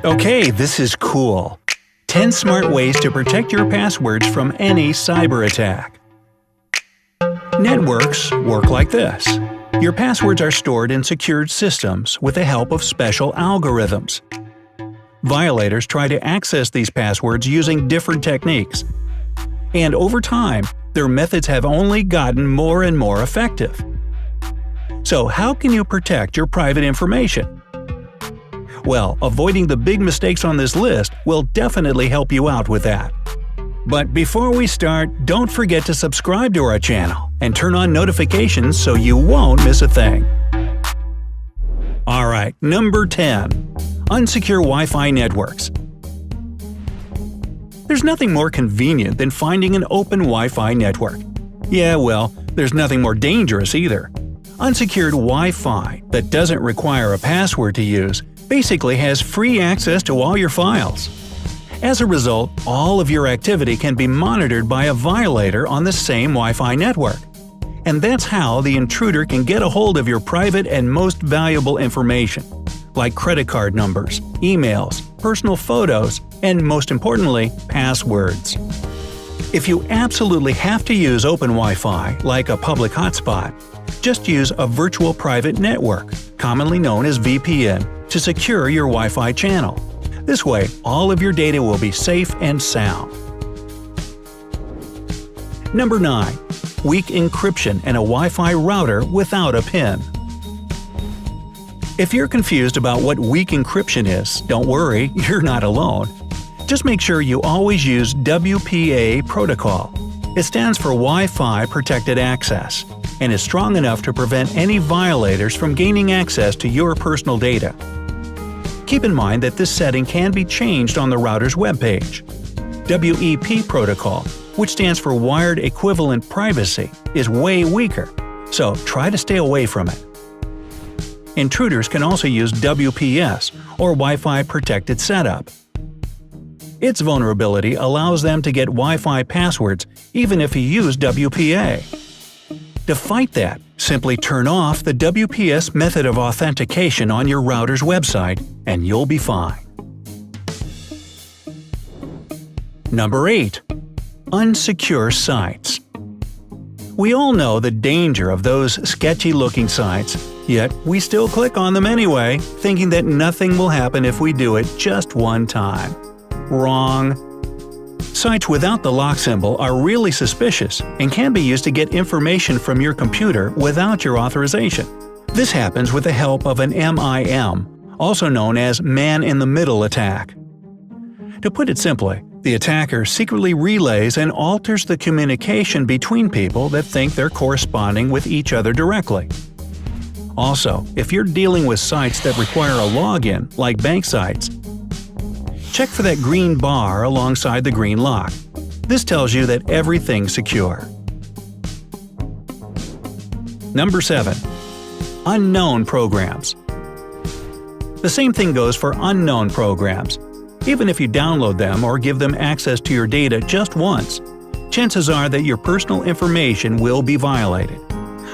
Okay, this is cool. 10 smart ways to protect your passwords from any cyber attack. Networks work like this. Your passwords are stored in secured systems with the help of special algorithms. Violators try to access these passwords using different techniques. And over time, their methods have only gotten more and more effective. So how can you protect your private information? Well, avoiding the big mistakes on this list will definitely help you out with that. But before we start, don't forget to subscribe to our channel and turn on notifications so you won't miss a thing. Alright, number 10. Unsecure Wi-Fi networks. There's nothing more convenient than finding an open Wi-Fi network. Yeah, well, there's nothing more dangerous either. Unsecured Wi-Fi that doesn't require a password to use basically has free access to all your files. As a result, all of your activity can be monitored by a violator on the same Wi-Fi network. And that's how the intruder can get a hold of your private and most valuable information, like credit card numbers, emails, personal photos, and most importantly, passwords. If you absolutely have to use open Wi-Fi, like a public hotspot, just use a virtual private network, commonly known as VPN, to secure your Wi-Fi channel. This way, all of your data will be safe and sound. Number 9. Weak encryption and a Wi-Fi router without a PIN. If you're confused about what weak encryption is, don't worry, you're not alone. Just make sure you always use WPA protocol. It stands for Wi-Fi Protected Access, and is strong enough to prevent any violators from gaining access to your personal data. Keep in mind that this setting can be changed on the router's webpage. WEP protocol, which stands for Wired Equivalent Privacy, is way weaker, so try to stay away from it. Intruders can also use WPS, or Wi-Fi Protected Setup. Its vulnerability allows them to get Wi-Fi passwords even if you use WPA. To fight that, simply turn off the WPS method of authentication on your router's website and you'll be fine. Number 8. Unsecure sites. We all know the danger of those sketchy-looking sites, yet we still click on them anyway, thinking that nothing will happen if we do it just one time. Wrong. Sites without the lock symbol are really suspicious and can be used to get information from your computer without your authorization. This happens with the help of an MIM, also known as man-in-the-middle attack. To put it simply, the attacker secretly relays and alters the communication between people that think they're corresponding with each other directly. Also, if you're dealing with sites that require a login, like bank sites, check for that green bar alongside the green lock. This tells you that everything's secure. Number 7. Unknown programs. The same thing goes for unknown programs. Even if you download them or give them access to your data just once, chances are that your personal information will be violated.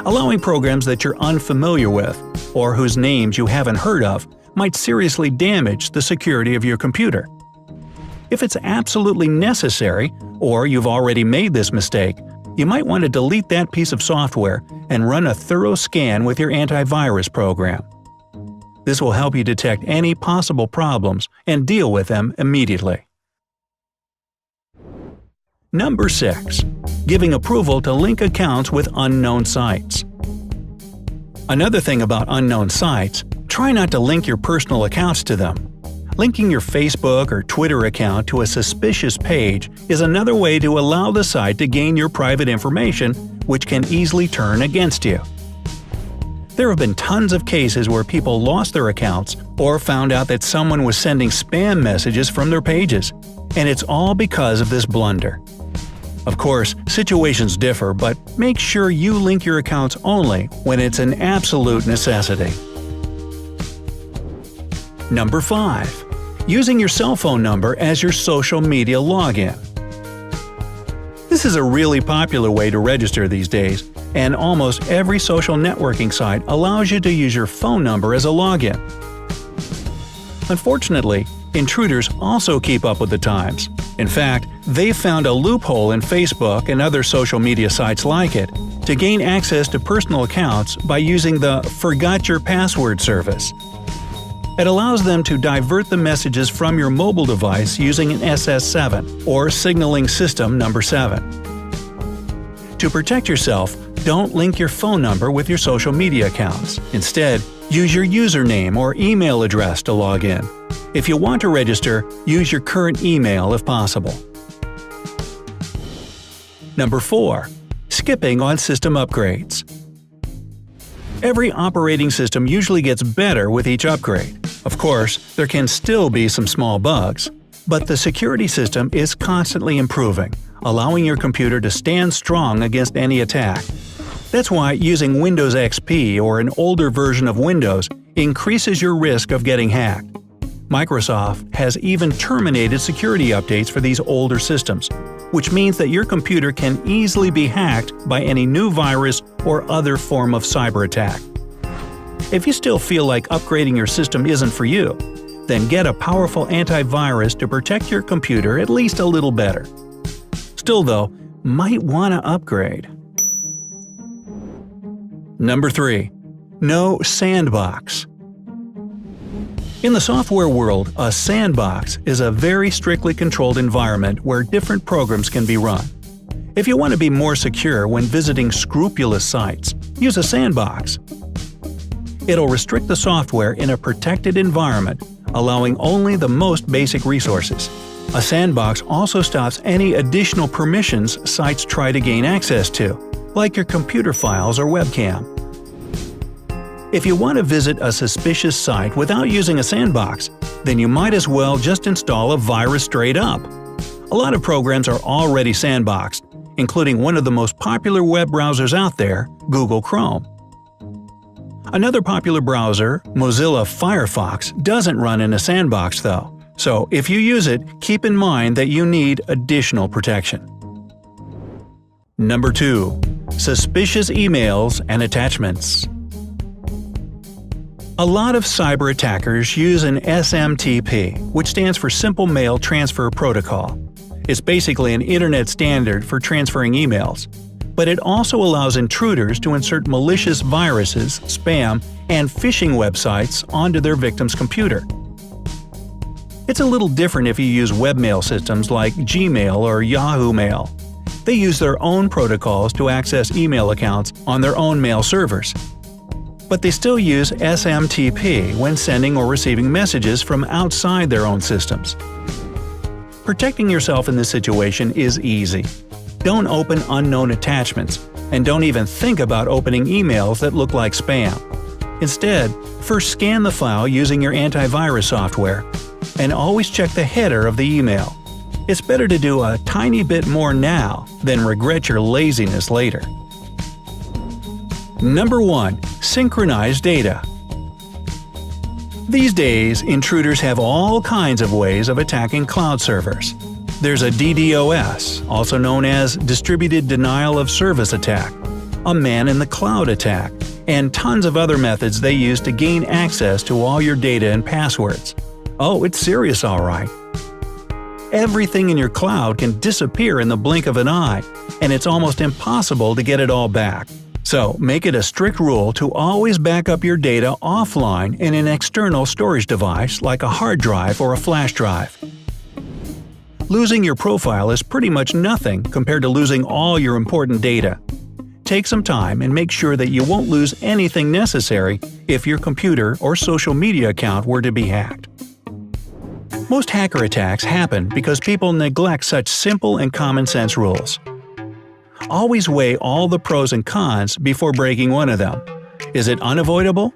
Allowing programs that you're unfamiliar with, or whose names you haven't heard of, might seriously damage the security of your computer. If it's absolutely necessary, or you've already made this mistake, you might want to delete that piece of software and run a thorough scan with your antivirus program. This will help you detect any possible problems and deal with them immediately. Number 6. Giving approval to link accounts with unknown sites. Another thing about unknown sites, try not to link your personal accounts to them. Linking your Facebook or Twitter account to a suspicious page is another way to allow the site to gain your private information, which can easily turn against you. There have been tons of cases where people lost their accounts or found out that someone was sending spam messages from their pages, and it's all because of this blunder. Of course, situations differ, but make sure you link your accounts only when it's an absolute necessity. Number 5. Using your cell phone number as your social media login. This is a really popular way to register these days, and almost every social networking site allows you to use your phone number as a login. Unfortunately, Intruders also keep up with the times. In fact, they've found a loophole in Facebook and other social media sites like it to gain access to personal accounts by using the Forgot Your Password service. It allows them to divert the messages from your mobile device using an SS7 or signaling system number 7. To protect yourself, don't link your phone number with your social media accounts. Instead, use your username or email address to log in. If you want to register, use your current email if possible. Number 4. Skipping on system upgrades. Every operating system usually gets better with each upgrade. Of course, there can still be some small bugs, but the security system is constantly improving, allowing your computer to stand strong against any attack. That's why using Windows XP or an older version of Windows increases your risk of getting hacked. Microsoft has even terminated security updates for these older systems, which means that your computer can easily be hacked by any new virus or other form of cyber attack. If you still feel like upgrading your system isn't for you, then get a powerful antivirus to protect your computer at least a little better. Still though, might want to upgrade. Number 3. No sandbox. In the software world, a sandbox is a very strictly controlled environment where different programs can be run. If you want to be more secure when visiting scrupulous sites, use a sandbox. It'll restrict the software in a protected environment, allowing only the most basic resources. A sandbox also stops any additional permissions sites try to gain access to, like your computer files or webcam. If you want to visit a suspicious site without using a sandbox, then you might as well just install a virus straight up. A lot of programs are already sandboxed, including one of the most popular web browsers out there, Google Chrome. Another popular browser, Mozilla Firefox, doesn't run in a sandbox though, so if you use it, keep in mind that you need additional protection. Number 2. Suspicious emails and attachments. A lot of cyber attackers use an SMTP, which stands for Simple Mail Transfer Protocol. It's basically an internet standard for transferring emails, but it also allows intruders to insert malicious viruses, spam, and phishing websites onto their victim's computer. It's a little different if you use webmail systems like Gmail or Yahoo Mail. They use their own protocols to access email accounts on their own mail servers. But they still use SMTP when sending or receiving messages from outside their own systems. Protecting yourself in this situation is easy. Don't open unknown attachments, and don't even think about opening emails that look like spam. Instead, first scan the file using your antivirus software, and always check the header of the email. It's better to do a tiny bit more now than regret your laziness later. Number 1. Synchronize data. These days, intruders have all kinds of ways of attacking cloud servers. There's a DDoS, also known as Distributed Denial of Service attack, a man-in-the-cloud attack, and tons of other methods they use to gain access to all your data and passwords. Oh, it's serious alright. Everything in your cloud can disappear in the blink of an eye, and it's almost impossible to get it all back. So, make it a strict rule to always back up your data offline in an external storage device like a hard drive or a flash drive. Losing your profile is pretty much nothing compared to losing all your important data. Take some time and make sure that you won't lose anything necessary if your computer or social media account were to be hacked. Most hacker attacks happen because people neglect such simple and common sense rules. Always weigh all the pros and cons before breaking one of them. Is it unavoidable?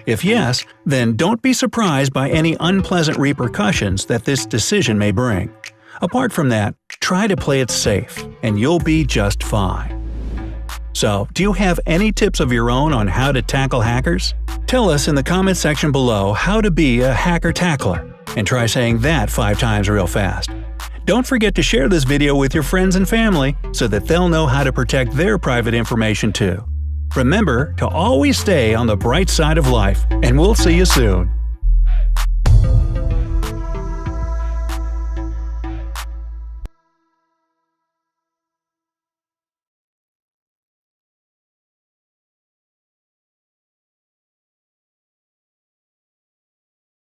If yes, then don't be surprised by any unpleasant repercussions that this decision may bring. Apart from that, try to play it safe, and you'll be just fine. So, do you have any tips of your own on how to tackle hackers? Tell us in the comments section below how to be a hacker tackler, and try saying that 5 times real fast. Don't forget to share this video with your friends and family so that they'll know how to protect their private information too. Remember to always stay on the bright side of life, and we'll see you soon.